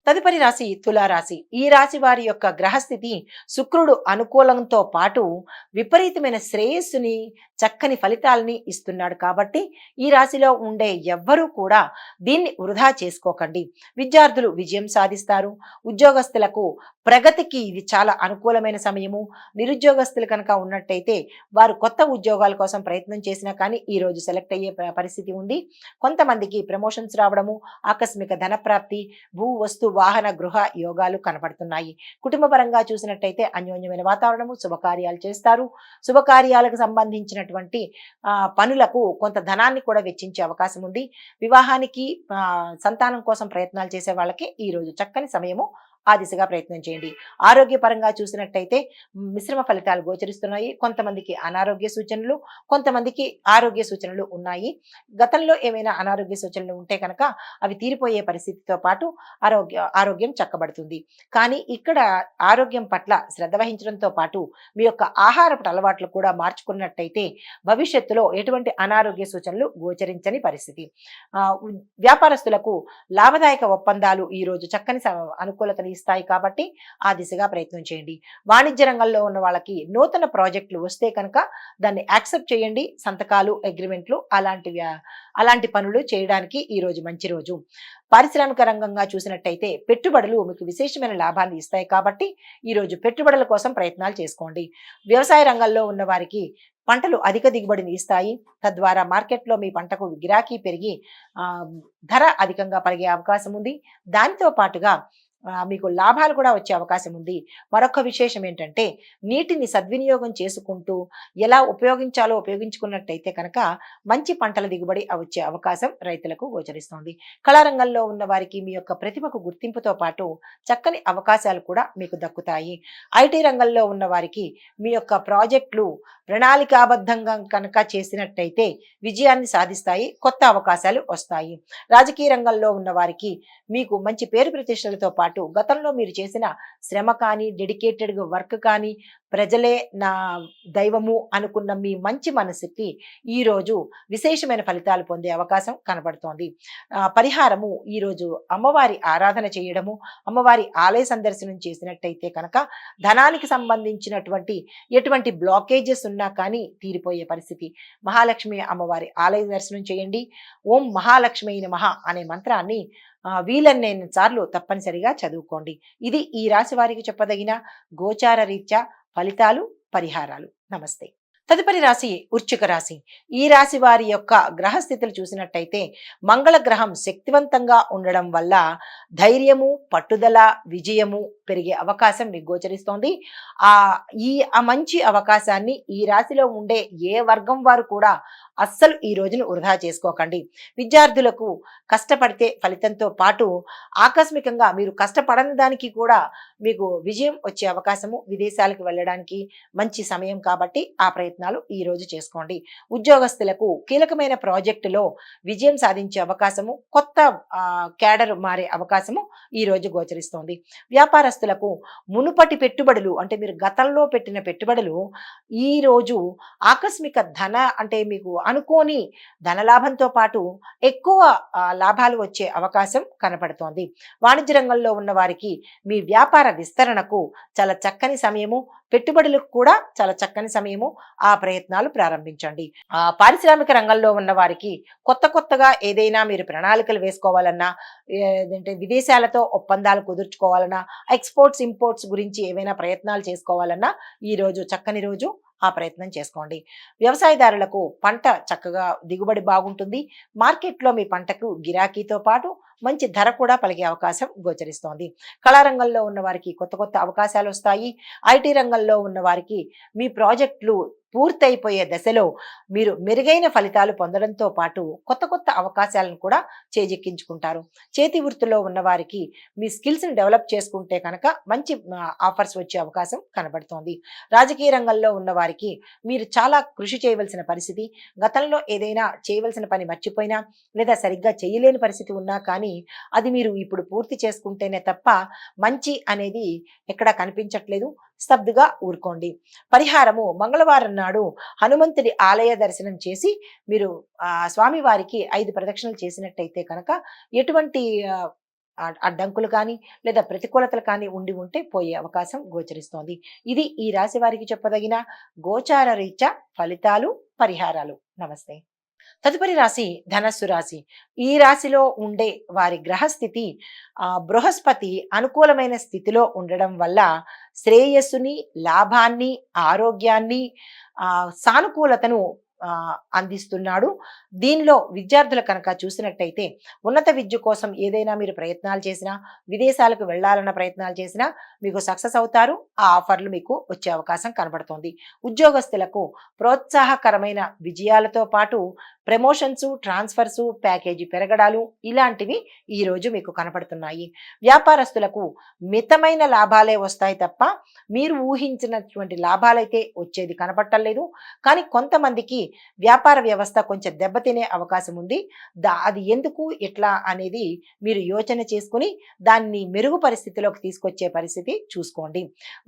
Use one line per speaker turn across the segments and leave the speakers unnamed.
తదుపరి రాశి తులారాశి. ఈ రాశి వారి యొక్క గ్రహస్థితి శుక్రుడు అనుకూలంతో పాటు విపరీతమైన శ్రేయస్సుని, చక్కని ఫలితాలని ఇస్తున్నాడు కాబట్టి ఈ రాశిలో ఉండే ఎవ్వరూ కూడా దీన్ని వృధా చేసుకోకండి. విద్యార్థులు విజయం సాధిస్తారు. ఉద్యోగస్తులకు ప్రగతికి ఇది చాలా అనుకూలమైన సమయము. నిరుద్యోగస్తులు కనుక ఉన్నట్టయితే వారు కొత్త ఉద్యోగాల కోసం ప్రయత్నం చేసినా కానీ ఈ రోజు సెలెక్ట్ అయ్యే పరిస్థితి ఉంది. కొంతమందికి ప్రమోషన్స్ రావడము, ఆకస్మిక ధనప్రాప్తి, భూ వస్తు వాహన గృహ యోగాలు కనపడుతున్నాయి. కుటుంబ పరంగా చూసినట్టయితే అన్యోన్యమైన వాతావరణము, శుభకార్యాలు చేస్తారు. శుభకార్యాలకు సంబంధించినటువంటి పనులకు కొంత ధనాన్ని కూడా వెచ్చించే అవకాశం ఉంది. వివాహానికి సంతానం కోసం ప్రయత్నాలు చేసే వాళ్ళకి ఈ రోజు చక్కని సమయము. ఆ దిశగా ప్రయత్నం చేయండి. ఆరోగ్యపరంగా చూసినట్టయితే మిశ్రమ ఫలితాలు గోచరిస్తున్నాయి. కొంతమందికి అనారోగ్య సూచనలు, కొంతమందికి ఆరోగ్య సూచనలు ఉన్నాయి. గతంలో ఏమైనా అనారోగ్య సూచనలు ఉంటే కనుక అవి తీరిపోయే పరిస్థితితో పాటు ఆరోగ్యం చక్కబడుతుంది. కానీ ఇక్కడ ఆరోగ్యం పట్ల శ్రద్ధ వహించడంతో పాటు మీ యొక్క ఆహారపు అలవాట్లు కూడా మార్చుకున్నట్టయితే భవిష్యత్తులో ఎటువంటి అనారోగ్య సూచనలు గోచరించని పరిస్థితి. వ్యాపారస్తులకు లాభదాయక ఒప్పందాలు ఈ రోజు చక్కని అనుకూలతని ఇస్తాయి కాబట్టి ఆ దిశగా ప్రయత్నం చేయండి. వాణిజ్య రంగంలో ఉన్న వాళ్ళకి నూతన ప్రాజెక్టులు వస్తే కనుక దాన్ని యాక్సెప్ట్ చేయండి. సంతకాలు, అగ్రిమెంట్లు అలాంటి పనులు చేయడానికి ఈ రోజు మంచి రోజు. పారిశ్రామిక రంగంగా చూసినట్టయితే పెట్టుబడులు మీకు విశేషమైన లాభాన్ని ఇస్తాయి కాబట్టి ఈ రోజు పెట్టుబడుల కోసం ప్రయత్నాలు చేసుకోండి. వ్యవసాయ రంగంలో ఉన్న వారికి పంటలు అధిక దిగుబడిని ఇస్తాయి. తద్వారా మార్కెట్లో మీ పంటకు గిరాకీ పెరిగి ధర అధికంగా పలిగే అవకాశం ఉంది. దానితో పాటుగా మీకు లాభాలు కూడా వచ్చే అవకాశం ఉంది. మరొక విశేషం ఏంటంటే నీటిని సద్వినియోగం చేసుకుంటూ ఎలా ఉపయోగించాలో ఉపయోగించుకున్నట్టయితే కనుక మంచి పంటల దిగుబడి వచ్చే అవకాశం రైతులకు గోచరిస్తోంది. కళారంగంలో ఉన్న వారికి మీ యొక్క ప్రతిభకు గుర్తింపుతో పాటు చక్కని అవకాశాలు కూడా మీకు దక్కుతాయి. ఐటీ రంగంలో ఉన్న వారికి మీ యొక్క ప్రాజెక్టులు ప్రణాళికాబద్ధంగా కనుక చేసినట్టయితే విజయాన్ని సాధిస్తాయి. కొత్త అవకాశాలు వస్తాయి. రాజకీయ రంగంలో ఉన్న వారికి మీకు మంచి పేరు ప్రతిష్టలతో పాటు గతంలో మీరు చేసిన శ్రమ కానీ, డెడికేటెడ్గా వర్క్ కానీ, ప్రజలే నా దైవము అనుకున్న మీ మంచి మనసుకి ఈరోజు విశేషమైన ఫలితాలు పొందే అవకాశం కనబడుతోంది. పరిహారము ఈరోజు అమ్మవారి ఆరాధన చేయడము, అమ్మవారి ఆలయ సందర్శనం చేసినట్టయితే కనుక ధనానికి సంబంధించినటువంటి ఎటువంటి బ్లాకేజెస్ ఉన్నా కానీ తీరిపోయే పరిస్థితి. మహాలక్ష్మి అమ్మవారి ఆలయ దర్శనం చేయండి. ఓం మహాలక్ష్మి నమః అనే మంత్రాన్ని వీలన్నైన సార్లు తప్పనిసరిగా చదువుకోండి. ఇది ఈ రాశి వారికి చెప్పదగిన గోచార రీత్యా ఫలితాలు, పరిహారాలు. నమస్తే. తదుపరి రాశి వృశ్చిక రాశి. ఈ రాశి వారి యొక్క గ్రహస్థితులు చూసినట్టయితే మంగళ గ్రహం శక్తివంతంగా ఉండడం వల్ల ధైర్యము, పట్టుదల, విజయము పెరిగే అవకాశం మీకు గోచరిస్తోంది. ఆ మంచి అవకాశాన్ని ఈ రాశిలో ఉండే ఏ వర్గం వారు కూడా అస్సలు ఈ రోజును వృధా చేసుకోకండి. విద్యార్థులకు కష్టపడితే ఫలితంతో పాటు ఆకస్మికంగా మీరు కష్టపడని దానికి కూడా మీకు విజయం వచ్చే అవకాశము, విదేశాలకు వెళ్ళడానికి మంచి సమయం కాబట్టి ఆ ప్రయత్నాలు ఈ రోజు చేసుకోండి. ఉద్యోగస్తులకు కీలకమైన ప్రాజెక్టులో విజయం సాధించే అవకాశము, కొత్త క్యాడర్ మారే అవకాశము ఈ రోజు గోచరిస్తోంది. వ్యాపారస్తులకు మునుపటి పెట్టుబడులు అంటే మీరు గతంలో పెట్టిన పెట్టుబడులు ఈ రోజు ఆకస్మిక అంటే మీకు అనుకోని ధనలాభంతో పాటు ఎక్కువ లాభాలు వచ్చే అవకాశం కనపడుతోంది. వాణిజ్య రంగంలో ఉన్న వారికి మీ వ్యాపార విస్తరణకు చాలా చక్కని సమయము, పెట్టుబడులకు కూడా చాలా చక్కని సమయము. ఆ ప్రయత్నాలు ప్రారంభించండి. పారిశ్రామిక రంగంలో ఉన్న వారికి కొత్తగా ఏదైనా మీరు ప్రణాళికలు వేసుకోవాలన్నా, ఏదంటే విదేశాలతో ఒప్పందాలు కుదుర్చుకోవాలన్నా, ఎక్స్పోర్ట్స్ ఇంపోర్ట్స్ గురించి ఏవైనా ప్రయత్నాలు చేసుకోవాలన్నా ఈ రోజు చక్కని రోజు. ఆ ప్రయత్నం చేసుకోండి. వ్యవసాయదారులకు పంట చక్కగా దిగుబడి బాగుంటుంది. మార్కెట్లో మీ పంటకు గిరాకీతో పాటు మంచి ధర కూడా పలిగే అవకాశం గోచరిస్తోంది. కళారంగంలో ఉన్న వారికి కొత్త అవకాశాలు వస్తాయి. ఐటీ రంగంలో ఉన్న వారికి మీ ప్రాజెక్టులు పూర్తయిపోయే దశలో మీరు మెరుగైన ఫలితాలు పొందడంతో పాటు కొత్త అవకాశాలను కూడా చేజిక్కించుకుంటారు. చేతి వృత్తిలో ఉన్న వారికి మీ స్కిల్స్ని డెవలప్ చేసుకుంటే కనుక మంచి ఆఫర్స్ వచ్చే అవకాశం కనబడుతోంది. రాజకీయ రంగంలో ఉన్న వారికి మీరు చాలా కృషి చేయవలసిన పరిస్థితి, గతంలో ఏదైనా చేయవలసిన పని మర్చిపోయినా లేదా సరిగ్గా చేయలేని పరిస్థితి ఉన్నా కానీ అది మీరు ఇప్పుడు పూర్తి చేసుకుంటేనే తప్ప మంచి అనేది ఎక్కడా కనిపించట్లేదు. స్తబ్దుగా ఊరుకోండి. పరిహారము మంగళవారం నాడు హనుమంతుడి ఆలయ దర్శనం చేసి మీరు స్వామివారికి 5 ప్రదక్షిణలు చేసినట్టయితే కనుక ఎటువంటి అడ్డంకులు కానీ లేదా ప్రతికూలతలు కానీ ఉండి ఉంటే పోయే అవకాశం గోచరిస్తోంది. ఇది ఈ రాశి వారికి చెప్పదగిన గోచార రీత్యా ఫలితాలు, పరిహారాలు. నమస్తే. తదుపరి రాశి ధనస్సు రాశి. ఈ రాశిలో ఉండే వారి గ్రహస్థితి బృహస్పతి అనుకూలమైన స్థితిలో ఉండడం వల్ల శ్రేయస్సుని, లాభాన్ని, ఆరోగ్యాన్ని, సానుకూలతను అందిస్తున్నాడు. దీనిలో విద్యార్థులు కనుక చూసినట్టయితే ఉన్నత విద్య కోసం ఏదైనా మీరు ప్రయత్నాలు చేసినా, విదేశాలకు వెళ్ళాలన్న ప్రయత్నాలు చేసినా మీకు సక్సెస్ అవుతారు. ఆ ఆఫర్లు మీకు వచ్చే అవకాశం కనబడుతోంది. ఉద్యోగస్తులకు ప్రోత్సాహకరమైన విజయాలతో పాటు ప్రమోషన్స్, ట్రాన్స్ఫర్స్, ప్యాకేజీ పెరగడాలు ఇలాంటివి ఈరోజు మీకు కనపడుతున్నాయి. వ్యాపారస్తులకు మితమైన లాభాలే వస్తాయి తప్ప మీరు ఊహించినటువంటి లాభాలైతే వచ్చేది కనపట్టలేదు. కానీ కొంతమందికి వ్యాపార వ్యవస్థ కొంచెం దెబ్బతినే అవకాశం ఉంది. అది ఎందుకు ఎట్లా అనేది మీరు యోచన చేసుకుని దాన్ని మెరుగు పరిస్థితిలోకి తీసుకొచ్చే పరిస్థితి చూసుకోండి.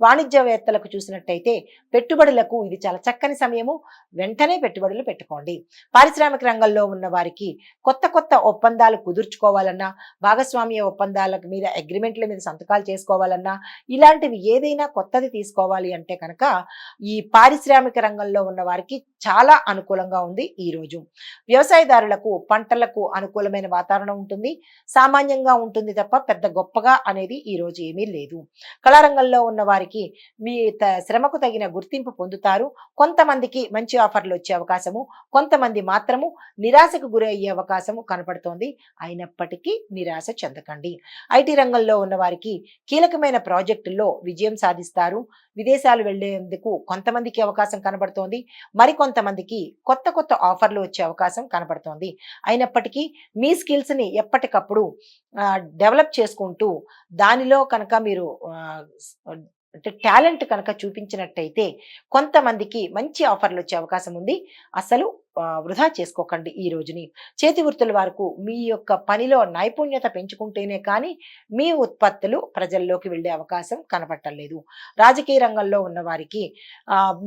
వాణిజ్యవేత్తలకు చూసినట్టయితే పెట్టుబడులకు ఇది చాలా చక్కని సమయము. వెంటనే పెట్టుబడులు పెట్టుకోండి. పారిశ్రామిక రంగంలో ఉన్న వారికి కొత్త కొత్త ఒప్పందాలు కుదుర్చుకోవాలన్నా, భాగస్వామ్య ఒప్పందాల మీద అగ్రిమెంట్ల మీద సంతకాలు చేసుకోవాలన్నా, ఇలాంటివి ఏదైనా కొత్తది తీసుకోవాలి అంటే కనుక ఈ పారిశ్రామిక రంగంలో ఉన్న వారికి చాలా అనుకూలంగా ఉంది ఈ రోజు. వ్యవసాయదారులకు పంటలకు అనుకూలమైన వాతావరణం ఉంటుంది. సామాన్యంగా ఉంటుంది తప్ప పెద్ద గొప్పగా అనేది ఈ రోజు ఏమీ లేదు. కళారంగంలో ఉన్న వారికి మీ శ్రమకు తగిన గుర్తింపు పొందుతారు. కొంతమందికి మంచి ఆఫర్లు వచ్చే అవకాశము, కొంతమంది మాత్రము నిరాశకు గురి అయ్యే అవకాశము కనపడుతోంది. అయినప్పటికీ నిరాశ చెందకండి. ఐటీ రంగంలో ఉన్న వారికి కీలకమైన ప్రాజెక్టుల్లో విజయం సాధిస్తారు. విదేశాలు వెళ్లేందుకు కొంతమందికి అవకాశం కనబడుతోంది. మరికొంతమందికి కొత్త కొత్త ఆఫర్లు వచ్చే అవకాశం కనబడుతోంది. అయినప్పటికీ మీ స్కిల్స్ని ఎప్పటికప్పుడు డెవలప్ చేసుకుంటూ దానిలో కనుక మీరు అంటే టాలెంట్ కనుక చూపించినట్టయితే కొంతమందికి మంచి ఆఫర్లు వచ్చే అవకాశం ఉంది. అసలు వృధా చేసుకోకండి ఈ రోజుని. చేతి వృత్తుల వరకు మీ యొక్క పనిలో నైపుణ్యత పెంచుకుంటేనే కానీ మీ ఉత్పత్తులు ప్రజల్లోకి వెళ్ళే అవకాశం కనపట్టలేదు. రాజకీయ రంగంలో ఉన్న వారికి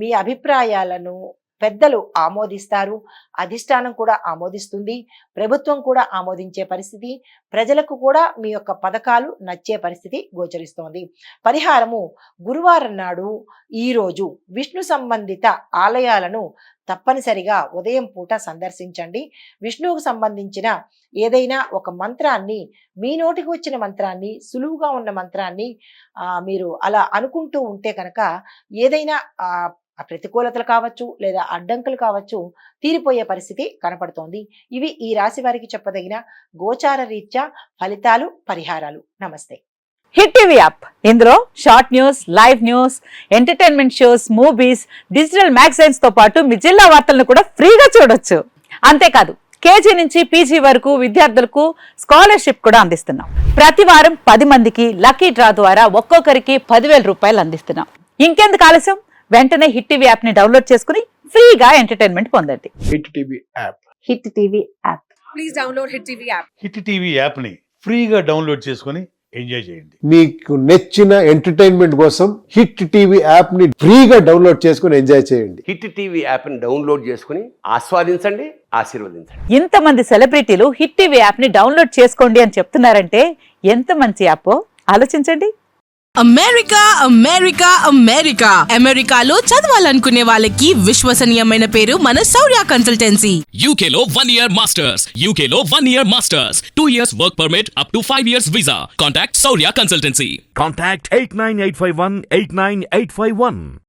మీ అభిప్రాయాలను పెద్దలు ఆమోదిస్తారు. అధిష్టానం కూడా ఆమోదిస్తుంది. ప్రభుత్వం కూడా ఆమోదించే పరిస్థితి, ప్రజలకు కూడా మీ యొక్క పథకాలు నచ్చే పరిస్థితి గోచరిస్తోంది. పరిహారము గురువారం నాడు ఈరోజు విష్ణు సంబంధిత ఆలయాలను తప్పనిసరిగా ఉదయం పూట సందర్శించండి. విష్ణువుకు సంబంధించిన ఏదైనా ఒక మంత్రాన్ని, మీ నోటికి వచ్చిన మంత్రాన్ని, సులువుగా ఉన్న మంత్రాన్ని మీరు అలా అనుకుంటూ ఉంటే కనుక ఏదైనా ప్రతికూలతలు కావచ్చు లేదా అడ్డంకులు కావచ్చు తీరిపోయే పరిస్థితి కనపడుతోంది. ఇవి ఈ రాశి వారికి చెప్పదగిన గోచార రీత్యా ఫలితాలు, పరిహారాలు. నమస్తే.
హిట్ టీవీ యాప్, ఇందులో short news, live news, entertainment shows, movies, digital magazines తో పాటు మీ జిల్లా వార్తలను కూడా ఫ్రీగా చూడొచ్చు. అంతేకాదు కేజీ నుంచి పీజీ వరకు విద్యార్థులకు స్కాలర్షిప్ కూడా అందిస్తున్నాం. ప్రతి వారం 10 మందికి లక్కీ డ్రా ద్వారా ఒక్కొక్కరికి 10,000 రూపాయలు అందిస్తున్నాం. ఇంకెందుకు ఆలస్యం, వెంటనే హిట్ టీవీ యాప్ ని డౌన్లోడ్ చేసుకుని ఫ్రీగా ఎంటర్టైన్మెంట్ పొందండి.
Hit TV app.
Hit TV app.
Please download hit TV app.
Hit TV app ని ఫ్రీగా డౌన్లోడ్ చేసుకుని ఎంజాయ్ చేయండి.
మీకు నచ్చిన ఎంటర్టైన్మెంట్ కోసం హిట్ టీవీ యాప్ ని ఫ్రీగా డౌన్లోడ్ చేసుకుని ఎంజాయ్ చేయండి.
హిట్ టీవీ యాప్ ని డౌన్లోడ్ చేసుకుని ఆస్వాదించండి, ఆశీర్వదించండి.
ఇంతమంది సెలబ్రిటీలు హిట్ టీవీ యాప్ ని డౌన్లోడ్ చేసుకోండి అని చెప్తున్నారంటే ఎంత మంచి యాప్ ఆలోచించండి.
అమెరికా అమెరికా అమెరికా అమెరికాలో చదవాలనుకునే వాళ్ళకి విశ్వసనీయమైన పేరు మన శౌర్య కన్సల్టెన్సీ.
UK లో 1 year masters. UK లో 1 year masters. 2 years work permit up to 5 years visa. Contact Saurya Consultancy.
Contact 89851 89851.